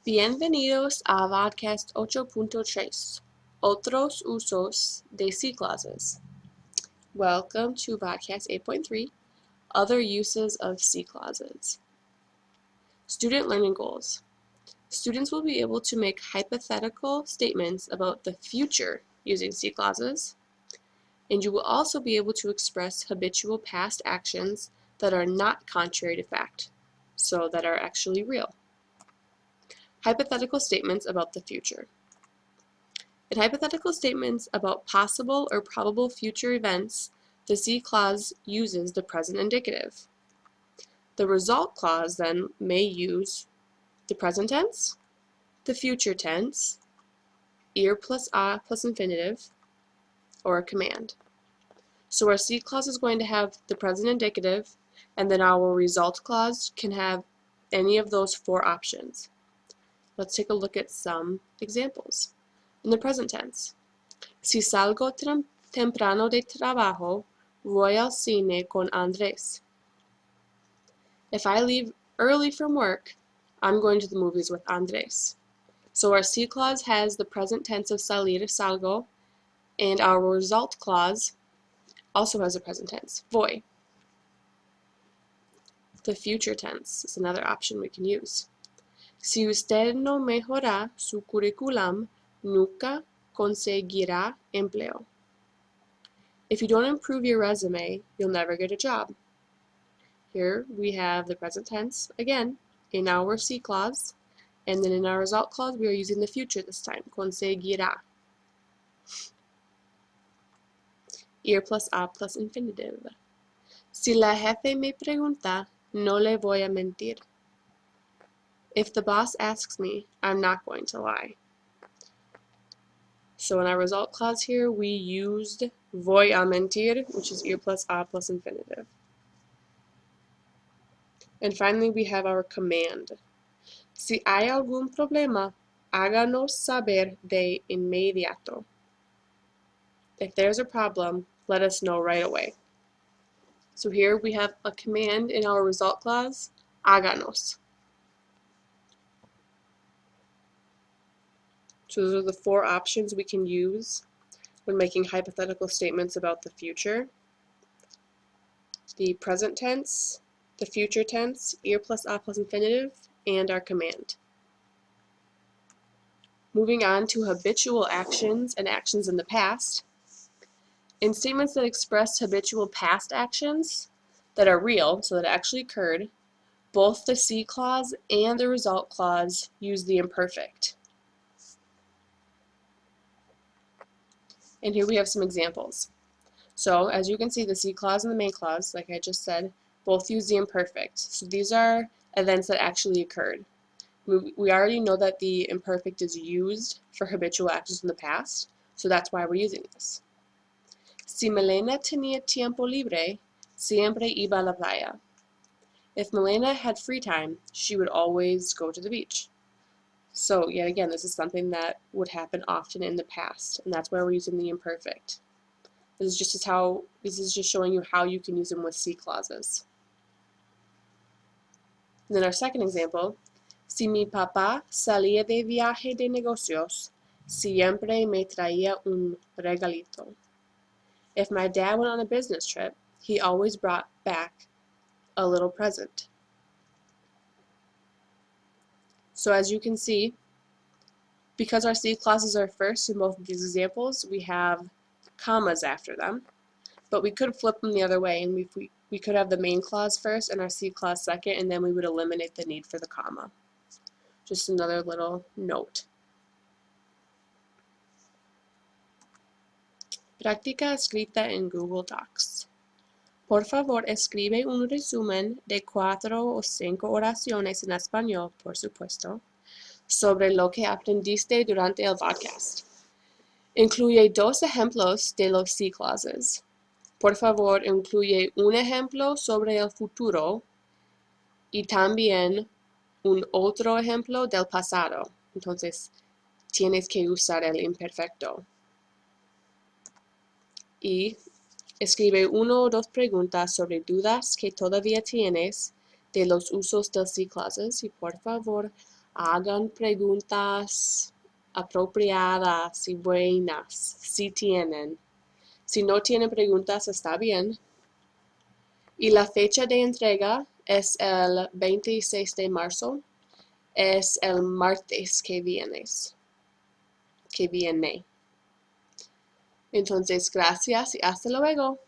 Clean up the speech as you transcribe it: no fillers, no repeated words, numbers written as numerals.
Bienvenidos a Vodcast 8.3, Otros usos de C clauses. Welcome to Vodcast 8.3, Other uses of C clauses. Student learning goals. Students will be able to make hypothetical statements about the future using C clauses, and you will also be able to express habitual past actions that are not contrary to fact, so that are actually real. Hypothetical statements about the future. In hypothetical statements about possible or probable future events, the C clause uses the present indicative. The result clause then may use the present tense, the future tense, ir plus a plus infinitive, or a command. So our C clause is going to have the present indicative, and then our result clause can have any of those four options. Let's take a look at some examples. In the present tense, si salgo temprano de trabajo, voy al cine con Andrés. If I leave early from work, I'm going to the movies with Andrés. So our C clause has the present tense of salir, salgo, and our result clause also has the present tense, voy. The future tense is another option we can use. Si usted no mejora su currículum, nunca conseguirá empleo. If you don't improve your resume, you'll never get a job. Here we have the present tense, again, in our C clause, and then in our result clause we are using the future this time, conseguirá. Ir plus a plus infinitive. Si la jefe me pregunta, no le voy a mentir. If the boss asks me, I'm not going to lie. So in our result clause here, we used voy a mentir, which is ir plus a plus infinitive. And finally, we have our command. Si hay algún problema, háganos saber de inmediato. If there's a problem, let us know right away. So here we have a command in our result clause, háganos. So those are the four options we can use when making hypothetical statements about the future. The present tense, the future tense, ir plus a plus infinitive, and our command. Moving on to habitual actions and actions in the past. In statements that express habitual past actions that are real, so that it actually occurred, both the C clause and the result clause use the imperfect. And here we have some examples. So as you can see, the C clause and the main clause, like I just said, both use the imperfect. So these are events that actually occurred. We already know that the imperfect is used for habitual actions in the past, so that's why we're using this. Si Milena tenía tiempo libre, siempre iba a la playa. If Milena had free time, she would always go to the beach. So yet again, this is something that would happen often in the past, and that's why we're using the imperfect. This is just showing you how you can use them with C clauses. And then our second example, si mi papá salía de viaje de negocios, siempre me traía un regalito. If my dad went on a business trip, he always brought back a little present. So as you can see, because our C clauses are first in both of these examples, we have commas after them, but we could flip them the other way, and we could have the main clause first and our C clause second, and then we would eliminate the need for the comma. Just another little note. Práctica escrita en Google Docs. Por favor, escribe un resumen de 4 o 5 oraciones en español, por supuesto, sobre lo que aprendiste durante el podcast. Incluye 2 ejemplos de los C clauses. Por favor, incluye un ejemplo sobre el futuro y también un otro ejemplo del pasado. Entonces, tienes que usar el imperfecto. Y escribe 1 o 2 preguntas sobre dudas que todavía tienes de los usos del C clauses y por favor Hagan preguntas apropiadas y buenas si tienen. Si no tienen preguntas, está bien. Y la fecha de entrega es el 26 de marzo. Es el martes que viene. Entonces, gracias y hasta luego.